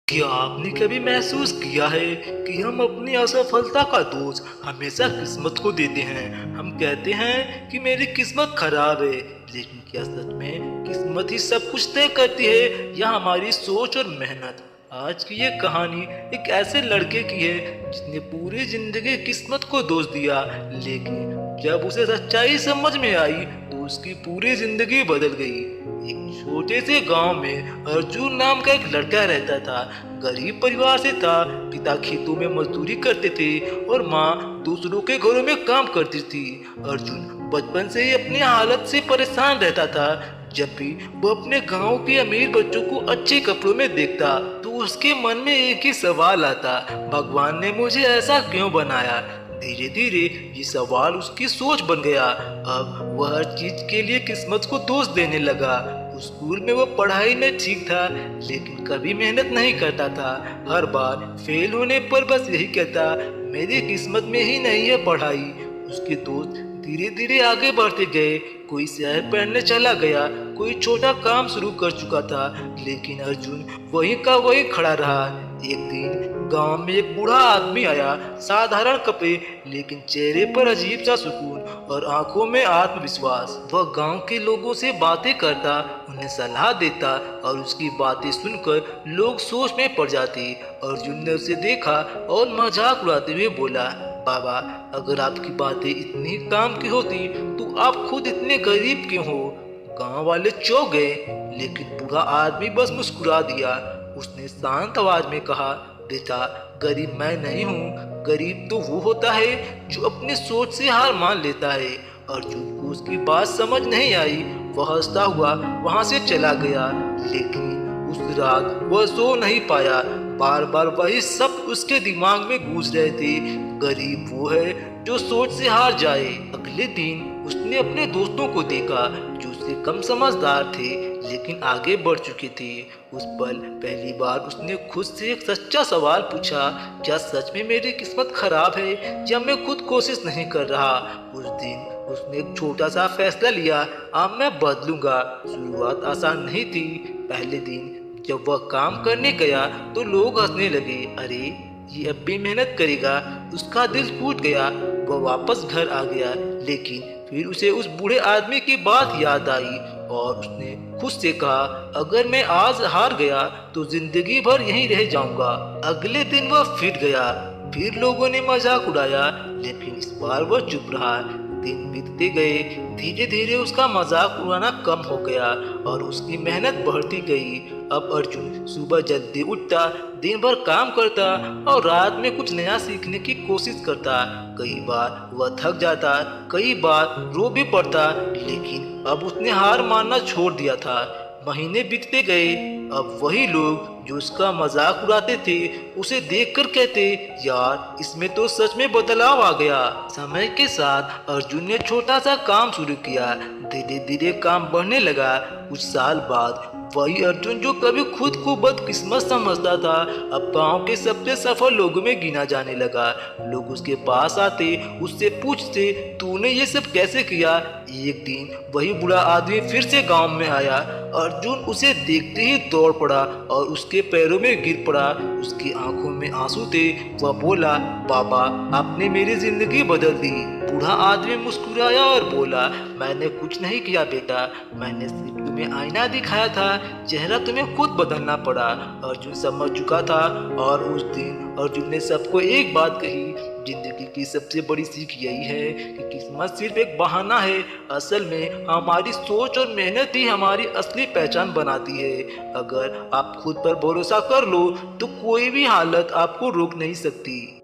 क्या आपने कभी महसूस किया है कि हम अपनी असफलता का दोष हमेशा किस्मत को देते हैं। हम कहते हैं कि मेरी किस्मत खराब है, लेकिन क्या सच में किस्मत ही सब कुछ तय करती है या हमारी सोच और मेहनत। आज की ये कहानी एक ऐसे लड़के की है जिसने पूरी जिंदगी किस्मत को दोष दिया, लेकिन जब उसे सच्चाई समझ में आई तो उसकी पूरी जिंदगी बदल गई। एक छोटे से गांव में अर्जुन नाम का एक लड़का रहता था। गरीब परिवार से था। पिता खेतों में मजदूरी करते थे और माँ दूसरों के घरों में काम करती थी। अर्जुन बचपन से ही अपनी हालत से परेशान रहता था। जब भी वो अपने गांव के अमीर बच्चों को अच्छे कपड़ों में देखता तो उसके मन में एक ही सवाल आता, भगवान ने मुझे ऐसा क्यों बनाया। धीरे धीरे ये सवाल उसकी सोच बन गया। अब वह हर चीज के लिए किस्मत को दोष देने लगा। स्कूल में वो पढ़ाई में ठीक था, लेकिन कभी मेहनत नहीं करता था। हर बार फेल होने पर बस यही कहता, मेरी किस्मत में ही नहीं है पढ़ाई। उसके दोस्त धीरे धीरे आगे बढ़ते गए। कोई शहर पढ़ने चला गया, कोई छोटा काम शुरू कर चुका था, लेकिन अर्जुन वहीं का वहीं खड़ा रहा। एक दिन गांव में एक बूढ़ा आदमी आया, साधारण कपड़े लेकिन चेहरे पर अजीब सा सुकून और आंखों में आत्मविश्वास। वह गांव के लोगों से बातें करता, उन्हें सलाह देता और उसकी बातें सुनकर लोग सोच में पड़ जाते। अर्जुन ने उसे देखा और मजाक उड़ाते हुए बोला, बाबा, अगर आपकी बातें इतनी काम की होती तो आप खुद इतने गरीब क्यों हो। गांव वाले चौंक गए, लेकिन बूढ़ा आदमी बस मुस्कुरा दिया। उसने शांत आवाज में कहा, बेटा, गरीब मैं नहीं हूँ, गरीब तो वो होता है जो अपनी सोच से हार मान लेता है। अर्जुन को उसकी बात समझ नहीं आई। वह हंसता हुआ वहां से चला गया, लेकिन उस रात वह सो नहीं पाया। बार बार वही सब उसके दिमाग में गूंज रहे थे, गरीब वो है जो सोच से हार जाए। अगले दिन उसने अपने दोस्तों को देखा जो उससे कम समझदार थे, लेकिन आगे बढ़ चुके थे। उस पल पहली बार उसने खुद से एक सच्चा सवाल पूछा, क्या सच में मेरी किस्मत खराब है या मैं खुद कोशिश नहीं कर रहा। उस दिन उसने एक छोटा सा फैसला लिया, अब मैं बदलूंगा। शुरुआत आसान नहीं थी। पहले दिन जब वह काम करने गया तो लोग हंसने लगे, अरे ये अब भी मेहनत करेगा। उसका दिल टूट गया। वह वापस घर आ गया, लेकिन फिर उसे उस बूढ़े आदमी की बात याद आई और उसने खुद से कहा, अगर मैं आज हार गया तो जिंदगी भर यहीं रह जाऊंगा। अगले दिन वह फिर गया। फिर लोगों ने मजाक उड़ाया, लेकिन इस बार वह चुप रहा। दिन बीतते गए। धीरे धीरे उसका मजाक उड़ाना कम हो गया और उसकी मेहनत बढ़ती गई। अब अर्जुन सुबह जल्दी उठता, दिन भर काम करता और रात में कुछ नया सीखने की कोशिश करता। कई बार वह थक जाता, कई बार रो भी पड़ता, लेकिन अब उसने हार मानना छोड़ दिया था। महीने बीतते गए। अब वही लोग जो उसका मजाक उड़ाते थे उसे देखकर कहते, यार, इसमें तो सच में बदलाव आ गया। समय के साथ अर्जुन ने छोटा सा काम शुरू किया। धीरे धीरे काम बढ़ने लगा। कुछ साल बाद वही अर्जुन जो कभी खुद को बदकिस्मत समझता था, अब गांव के सबसे सफल लोगों में गिना जाने लगा। लोग उसके पास आते, उससे पूछते, तूने ये सब कैसे किया। एक दिन वही बूढ़ा आदमी फिर से गांव में आया। अर्जुन उसे देखते ही दौड़ पड़ा और उसके पैरों में गिर पड़ा। उसकी आंखों में आंसू थे। वह बोला, बाबा, आपने मेरी जिंदगी बदल दी। बूढ़ा आदमी मुस्कुराया और बोला, मैंने कुछ नहीं किया बेटा, मैंने सिर्फ तुम्हें आईना दिखाया था, चेहरा तुम्हें खुद बदलना पड़ा। अर्जुन समझ चुका था और उस दिन अर्जुन ने सबको एक बात कही, जिंदगी की सबसे बड़ी सीख यही है कि किस्मत सिर्फ एक बहाना है, असल में हमारी सोच और मेहनत ही हमारी असली पहचान बनाती है। अगर आप खुद पर भरोसा कर लो तो कोई भी हालत आपको रोक नहीं सकती।